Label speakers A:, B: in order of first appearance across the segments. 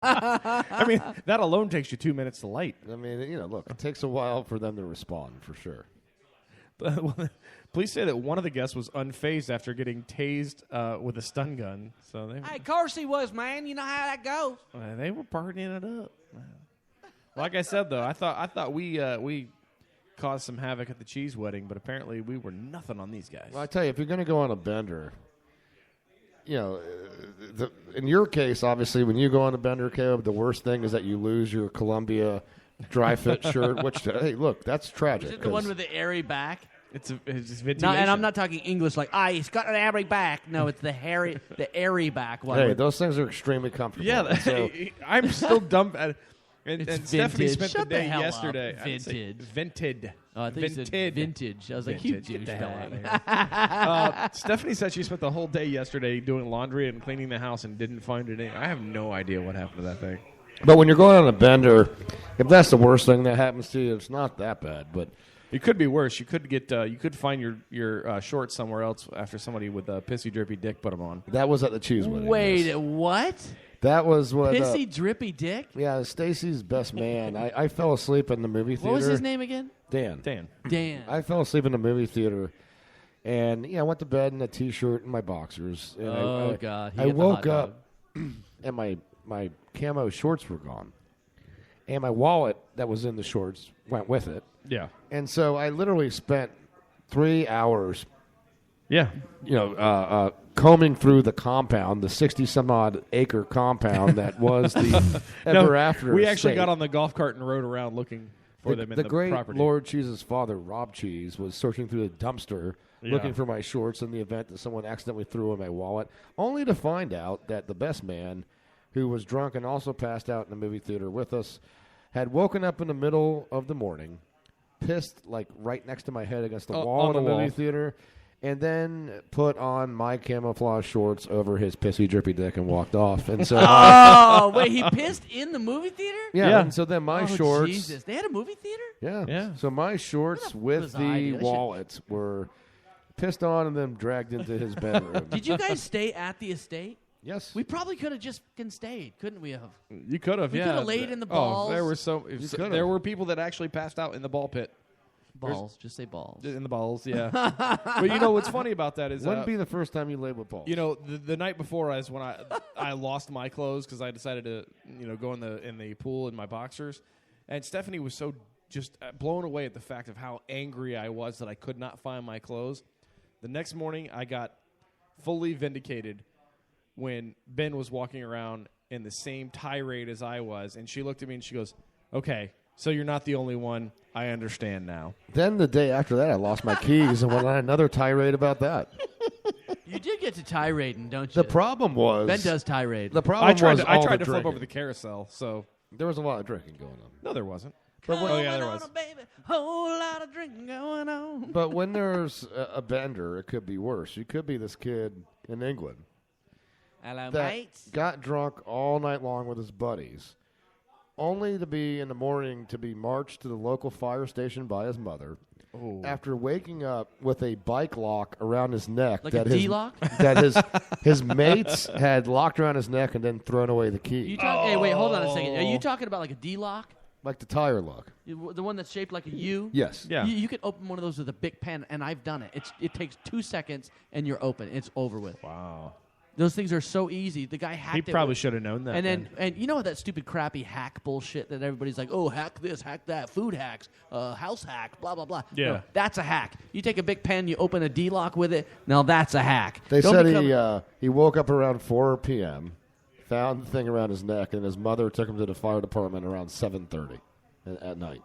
A: I mean, that alone takes you 2 minutes to light.
B: I mean, look, it takes a while for them to respond, for sure.
A: Police say that one of the guests was unfazed after getting tased with a stun gun. So
C: Hey, of course he was, man. You know how that goes.
A: They were partying it up. Like I said, though, I thought we caused some havoc at the cheese wedding, but apparently we were nothing on these guys.
B: Well, I tell you, if you're going to go on a bender, in your case, obviously, when you go on a bender, Caleb, the worst thing is that you lose your Columbia dry fit shirt. Which, hey, look, that's tragic.
C: Is it the one with the airy back?
A: It's vintage.
C: No, and I'm not talking English like, he's got an airy back. No, it's the airy back one.
B: Hey, those things are extremely comfortable.
A: Yeah,
B: so,
A: I'm still dumb at it. And Stephanie
C: vintage.
A: spent
C: Shut
A: the day
C: the hell
A: yesterday.
C: up. Vintage.
A: Vented.
C: Oh, I think you said vintage. I was like,
A: Vintage.
C: you
A: Get the hell out
C: douchebag.
A: of here. Stephanie said she spent the whole day yesterday doing laundry and cleaning the house and didn't find it. I have no idea what happened to that thing.
B: but when you're going on a bender, if that's the worst thing that happens to you, it's not that bad. But
A: It could be worse. You could find your shorts somewhere else after somebody with a pissy drippy dick put them on.
B: that was at the cheese wedding.
C: Wait,
B: yes.
C: what?
B: That was what.
C: Pissy drippy dick?
B: Yeah, Stacy's best man. I fell asleep in the movie theater.
C: What was his name again?
B: Dan.
C: Dan.
B: I fell asleep in the movie theater, and I went to bed in a T-shirt and my boxers. And
C: God!
B: I woke up, and my camo shorts were gone, and my wallet that was in the shorts went with it.
A: Yeah.
B: And so I literally spent 3 hours,
A: Yeah.
B: combing through the compound, the 60-some-odd acre compound that was the Ever After
A: We actually
B: estate.
A: got on the golf cart and rode around looking for them in the
B: great
A: property.
B: Lord Cheese's father, Rob Cheese, was searching through the dumpster
A: Yeah.
B: looking for my shorts in the event that someone accidentally threw in my wallet, only to find out that the best man, who was drunk and also passed out in the movie theater with us, had woken up in the middle of the morning, pissed like right next to my head against the wall
A: on
B: in the
A: the
B: movie
A: wall.
B: theater, and then put on my camouflage shorts over his pissy drippy dick and walked off. And so,
C: Oh, wait, he pissed in the movie theater?
B: yeah. And so then my
C: Oh,
B: shorts,
C: Jesus. They had a movie theater?
B: yeah. So my shorts with
C: bizarre
B: the
C: idea. That should-
B: wallet were pissed on and then dragged into his bedroom.
C: Did you guys stay at the estate?
B: Yes.
C: We probably could have just stayed, couldn't we have?
A: You could have,
C: We
A: yeah.
C: coulda laid in the
A: Oh,
C: balls.
A: there were
B: could've.
A: there were people that actually passed out in the ball pit.
C: Balls. Just say balls.
A: In the balls, yeah. But what's funny about that is
B: Wouldn't be the first time you laid with balls.
A: the night before is when I lost my clothes because I decided to go in the pool in my boxers, and Stephanie was so just blown away at the fact of how angry I was that I could not find my clothes. The next morning I got fully vindicated when Ben was walking around in the same tirade as I was, and she looked at me and she goes, "Okay, so you're not the only one. I understand now."
B: Then the day after that, I lost my keys and went on another tirade about that.
C: You did get to tirading, don't you?
B: The problem was
C: Ben does tirade.
B: The problem
A: I tried
B: was
A: to, I
B: all
A: tried
B: the
A: to flip
B: drinking.
A: over the carousel, so
B: There was a lot of drinking going on.
A: no, there wasn't.
C: Coming
A: oh yeah, there
C: on
A: was.
C: a baby, whole lot of drinking going on.
B: But when there's a bender, it could be worse. You could be this kid in England
C: Hello,
B: that
C: mates.
B: got drunk all night long with his buddies, only to be in the morning to be marched to the local fire station by his mother.
A: Oh.
B: After waking up with a bike lock around his neck,
C: Like
B: that
C: a
B: his
C: D-lock?
B: that his mates had locked around his neck and then thrown away the key,
C: Hey, wait, hold on a second. Are you talking about like a D-lock?
B: like the tire lock.
C: The one that's shaped like a U?
B: Yes.
A: Yeah.
C: You could open one of those with a big pen, and I've done it. It takes 2 seconds, and you're open. It's over with.
A: Wow.
C: Those things are so easy. The guy hacked
A: He
C: it.
A: probably
C: with-
A: should have known that.
C: And and you know that stupid crappy hack bullshit that everybody's like, oh, hack this, hack that, food hacks, house hack, blah blah blah.
A: Yeah.
C: No, that's a hack. You take a big pen, you open a D-lock with it. Now that's a hack.
B: They
C: Don't
B: said
C: become-
B: he woke up around 4 p.m., found the thing around his neck, and his mother took him to the fire department around 7:30 at night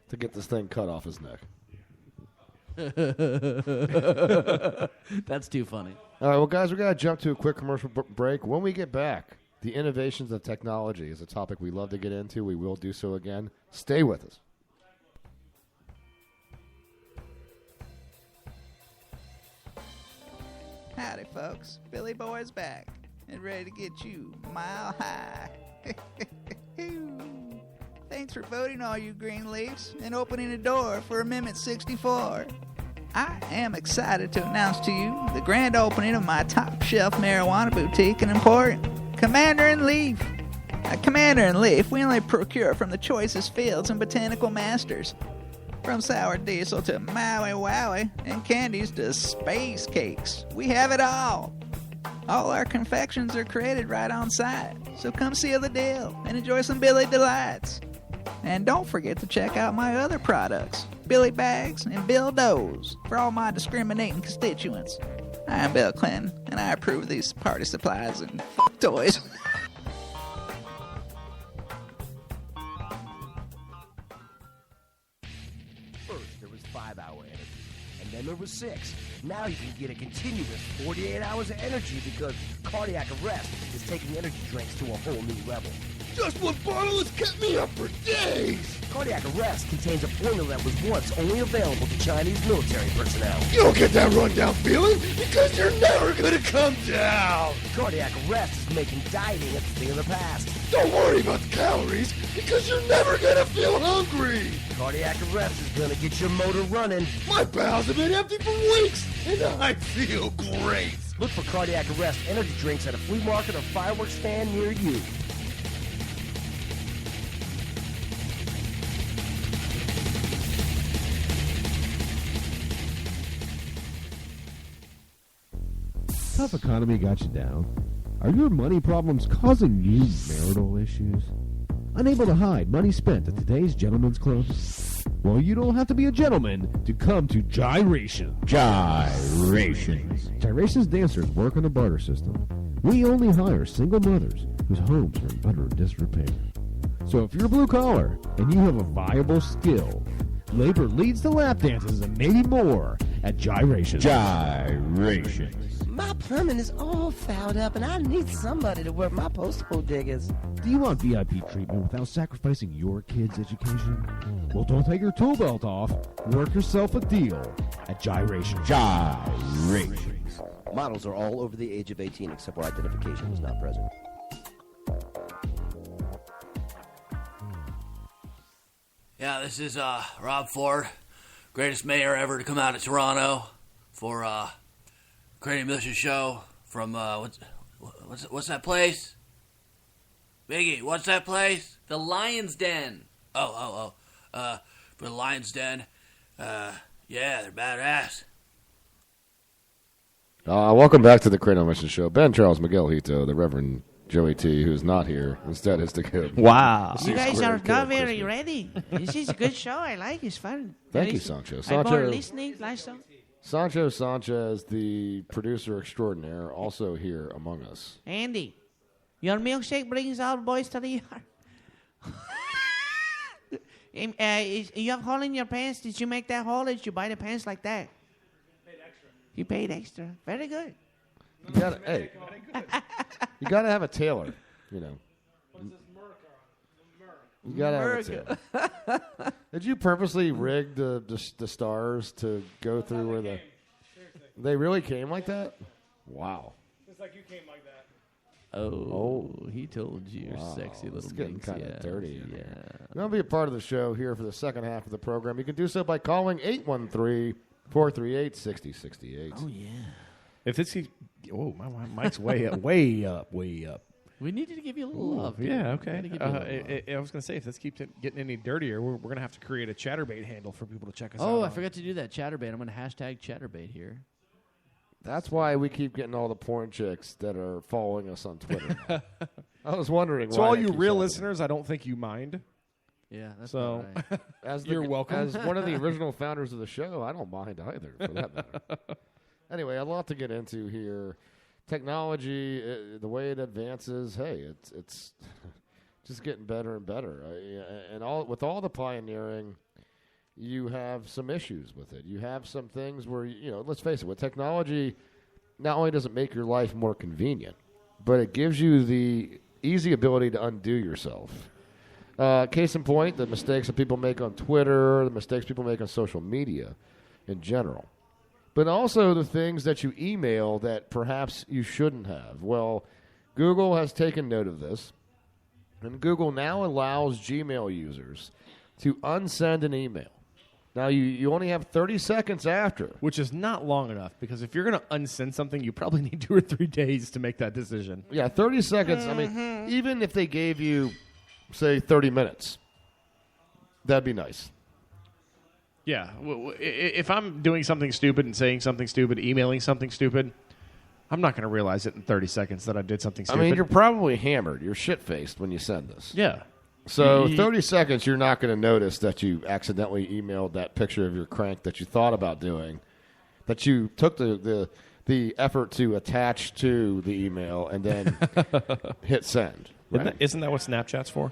B: to get this thing cut off his neck.
C: That's too funny.
B: All right, well, guys, we got to jump to a quick commercial break. When we get back, the innovations of technology is a topic we love to get into. We will do so again. Stay with us.
D: Howdy, folks. Billy Boy's back and ready to get you mile high. Thanks for voting, all you Greenleafs, and opening the door for Amendment 64. I am excited to announce to you the grand opening of my top-shelf marijuana boutique and emporium, Commander in Leaf. At Commander and Leaf, we only procure from the choicest fields and botanical masters. From sour diesel to Maui Wowie and candies to space cakes, we have it all. All our confections are created right on site, so come seal the deal and enjoy some Billy Delights. And don't forget to check out my other products, Billy Bags and Bill Doughs, for all my discriminating constituents. I'm Bill Clinton, and I approve these party supplies and fuck toys.
E: First, there was 5-hour energy, and then there was 6. Now you can get a continuous 48 hours of energy because Cardiac Arrest is taking energy drinks to a whole new level.
F: Just one bottle has kept me up for days!
E: Cardiac Arrest contains a formula that was once only available to Chinese military personnel.
F: You don't get that rundown feeling because you're never gonna come down!
E: Cardiac Arrest is making dieting a thing of the past.
F: Don't worry about the calories because you're never gonna feel hungry!
E: Cardiac Arrest is gonna get your motor running.
F: My bowels have been empty for weeks and I feel great!
E: Look for Cardiac Arrest energy drinks at a flea market or fireworks stand near you.
G: Tough economy got you down? Are your money problems causing you marital issues? Unable to hide money spent at today's gentleman's club? Well, you don't have to be a gentleman to come to Gyration. Gyrations. Gyrations dancers work on a barter system. We only hire single mothers whose homes are in utter disrepair. So if you're blue collar and you have a viable skill, labor leads to lap dances and maybe more at Gyrations. Gyrations.
E: My plumbing is all fouled up and I need somebody to work my posthole diggers.
G: Do you want VIP treatment without sacrificing your kid's education? Well, don't take your tool belt off. Work yourself a deal at Gyration. Gyrations.
E: Models are all over the age of 18 except where identification is not present.
H: Yeah, this is Rob Ford, greatest mayor ever to come out of Toronto for Creating Militia Show from what's that place? Biggie, what's that place?
I: The Lion's Den.
H: For the Lion's Den. Yeah, they're badass.
B: Welcome back to the Cradle Mission Show. Ben Charles Miguel Hito, the Reverend Joey T, who's not here. Instead, is the kid.
C: Wow.
J: You guys are not very ready. This is a good show. I like it. It's fun.
B: Thank you, Sancho.
J: I'm more listening. Last song.
B: Sancho Sanchez, the producer extraordinaire, also here among us.
J: Andy, your milkshake brings our boys to the yard. You have hole in your pants. Did you make that hole? Did you buy the pants like that? You paid extra. Very good.
B: You gotta have a tailor, you know. You gotta have a tailor. Did you purposely rig the stars to go through where the... They really came like that? Wow.
A: It's like you came like that.
C: Oh, he told you,
B: Wow,
C: sexy little
B: it's getting
C: minx.
B: kind of
C: Yeah.
B: dirty.
C: Yeah.
B: You want to be a part of the show here for the second half of the program, you can do so by calling 813-438-6068.
C: Oh, yeah.
A: If this oh, my mic's way up, way up.
C: We needed to give you a little love.
A: Yeah, okay.
C: Gotta give you a little love.
A: I was going to say, if this keeps getting any dirtier, we're going to have to create a Chatterbait handle for people to check us out.
C: Oh, I
A: on.
C: forgot to do that. Chatterbait. I'm going to hashtag Chatterbait here.
B: That's why we keep getting all the porn chicks that are following us on Twitter. I was wondering
A: So
B: why
A: all
B: that
A: you
B: keeps
A: real
B: happening.
A: listeners, I don't think you mind.
C: Yeah, that's
A: so.
C: right.
A: You're welcome.
B: As one of the original founders of the show, I don't mind either, for that matter. Anyway, a lot to get into here. Technology, the way it advances, hey, it's just getting better and better. And with all the pioneering, you have some issues with it. You have some things where, let's face it, with technology, not only does it make your life more convenient, but it gives you the easy ability to undo yourself. Case in point, the mistakes that people make on Twitter, the mistakes people make on social media in general. But also the things that you email that perhaps you shouldn't have. Well, Google has taken note of this, and Google now allows Gmail users to unsend an email Now, you only have 30 seconds after.
A: Which is not long enough, because if you're going to unsend something, you probably need 2 or 3 days to make that decision.
B: Yeah, 30 seconds. I mean, even if they gave you, say, 30 minutes, that'd be nice.
A: Yeah. If I'm doing something stupid and saying something stupid, emailing something stupid, I'm not going to realize it in 30 seconds that I did something stupid.
B: I mean, you're probably hammered. You're shit-faced when you send this.
A: Yeah.
B: So 30 seconds, you're not going to notice that you accidentally emailed that picture of your crank that you thought about doing, that you took the effort to attach to the email and then hit send. Right?
A: Isn't that what Snapchat's for?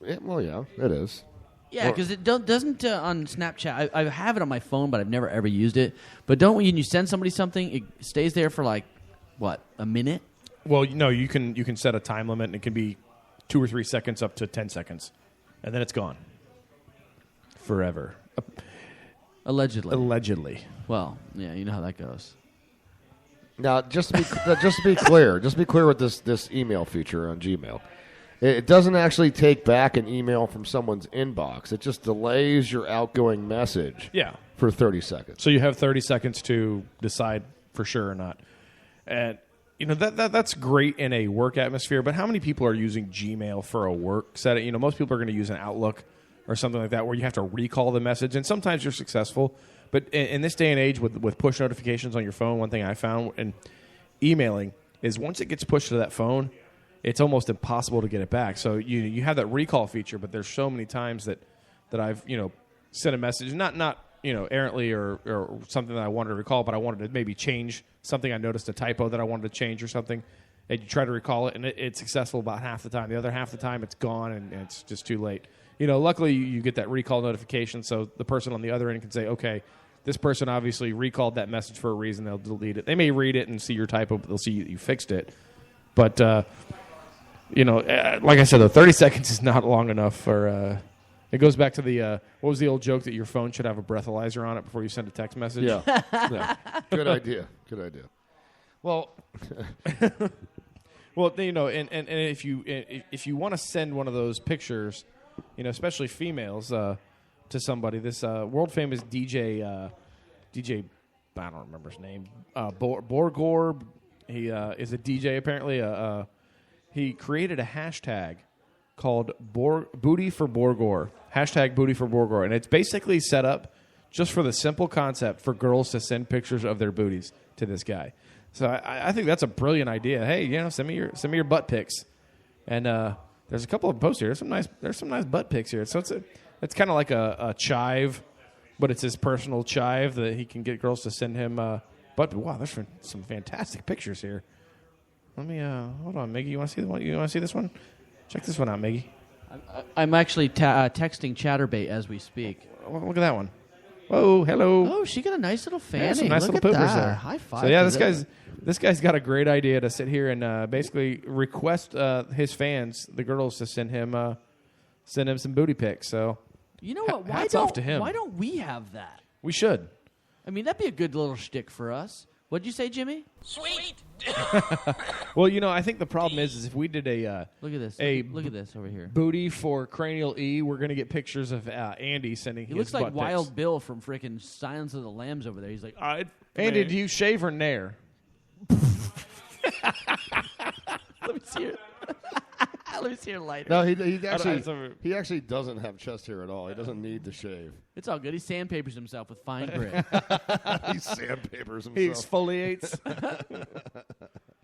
B: Well, yeah, it is.
C: Yeah, because it doesn't on Snapchat. I have it on my phone, but I've never ever used it. But don't when you send somebody something, it stays there for like what, a minute?
A: Well, no, you can set a time limit, and it can be 2 or 3 seconds up to 10 seconds, and then it's gone forever.
C: Allegedly. Well, yeah, you know how that goes.
B: Now, just to be clear, with this email feature on Gmail. It doesn't actually take back an email from someone's inbox. It just delays your outgoing message for 30 seconds.
A: So you have 30 seconds to decide for sure or not. And, you know, that's great in a work atmosphere, but how many people are using Gmail for a work setting? You know, most people are going to use an Outlook or something like that where you have to recall the message, and sometimes you're successful. But in this day and age with push notifications on your phone, one thing I found in emailing is once it gets pushed to that phone, it's almost impossible to get it back. So you have that recall feature, but there's so many times that I've, you know, sent a message, not you know, errantly or something that I wanted to recall, but I wanted to maybe change something. I noticed a typo that I wanted to change or something, and you try to recall it, and it's successful about half the time. The other half the time, it's gone, and it's just too late. You know, luckily you get that recall notification, so the person on the other end can say, okay, this person obviously recalled that message for a reason. They'll delete it. They may read it and see your typo, but they'll see you fixed it. But you know, like I said, though, 30 seconds is not long enough for. It goes back to the what was the old joke that your phone should have a breathalyzer on it before you send a text message?
B: Yeah. Good idea. Well,
A: well, you know, and if you want to send one of those pictures, you know, especially females, to somebody, this world famous DJ, I don't remember his name, Borgor. He is a DJ apparently. He created a hashtag called Booty for Borgor. Hashtag Booty for Borgor. And it's basically set up just for the simple concept for girls to send pictures of their booties to this guy. So I think that's a brilliant idea. Hey, you know, send me your butt pics. And there's a couple of posts here. There's some nice butt pics here. So it's kind of like a chive, but it's his personal chive that he can get girls to send him. But wow, there's some fantastic pictures here. Let me hold on, Miggy. You want to see the one? You want to see this one? Check this one out, Miggy.
C: I'm actually texting Chatterbait as we speak.
A: Look at that one. Whoa, hello.
C: Oh, she got a nice little fanny.
A: Yeah, some nice
C: Look
A: little
C: at
A: poopers
C: that.
A: there.
C: High five.
A: So yeah,
C: to
A: this guy's got a great idea to sit here and basically request his fans, the girls, to send him some booty pics. So
C: you know what?
A: Hats off to him.
C: Why don't we have that?
A: We should.
C: I mean, that'd be a good little shtick for us. What'd you say, Jimmy?
H: Sweet.
A: Well, you know, I think the problem is if we did a
C: look at this. Look at this over here.
A: Booty for Cranial E, we're going to get pictures of Andy sending.
C: He
A: his
C: looks like
A: butt
C: Wild
A: pics.
C: Bill from frickin' Silence of the Lambs over there. He's like,
A: Andy, do you shave or nair?
C: let me see it. Let me see your lighter.
B: no, he actually doesn't have chest hair at all. He doesn't need to shave.
C: It's all good. He sandpapers himself with fine grit.
B: He sandpapers himself.
A: He exfoliates.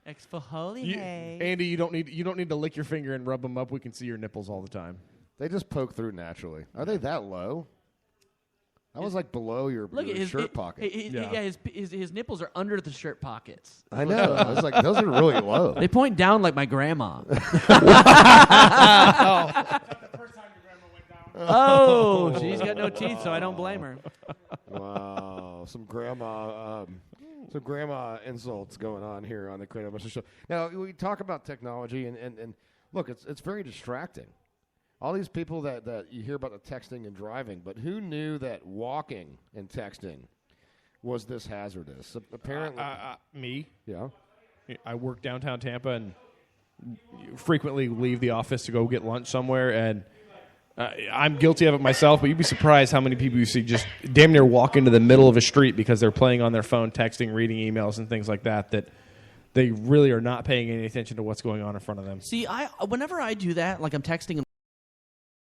J: Exfoliate.
A: Andy, you don't need to lick your finger and rub them up. We can see your nipples all the time.
B: They just poke through naturally. Are they that low? That was like below your shirt pocket.
C: His nipples are under the shirt pockets.
B: I know. I was like, those are really low.
C: They point down like my grandma. Oh, she's got no teeth, so I don't blame her.
B: Wow, some grandma insults going on here on the Kratos Mr. Show. Now we talk about technology, and look, it's very distracting. All these people that you hear about the texting and driving, but who knew that walking and texting was this hazardous? Apparently,
A: me.
B: Yeah.
A: I work downtown Tampa and frequently leave the office to go get lunch somewhere, and I'm guilty of it myself, but you'd be surprised how many people you see just damn near walk into the middle of a street because they're playing on their phone, texting, reading emails, and things like that, that they really are not paying any attention to what's going on in front of them.
C: See, whenever I do that, like I'm texting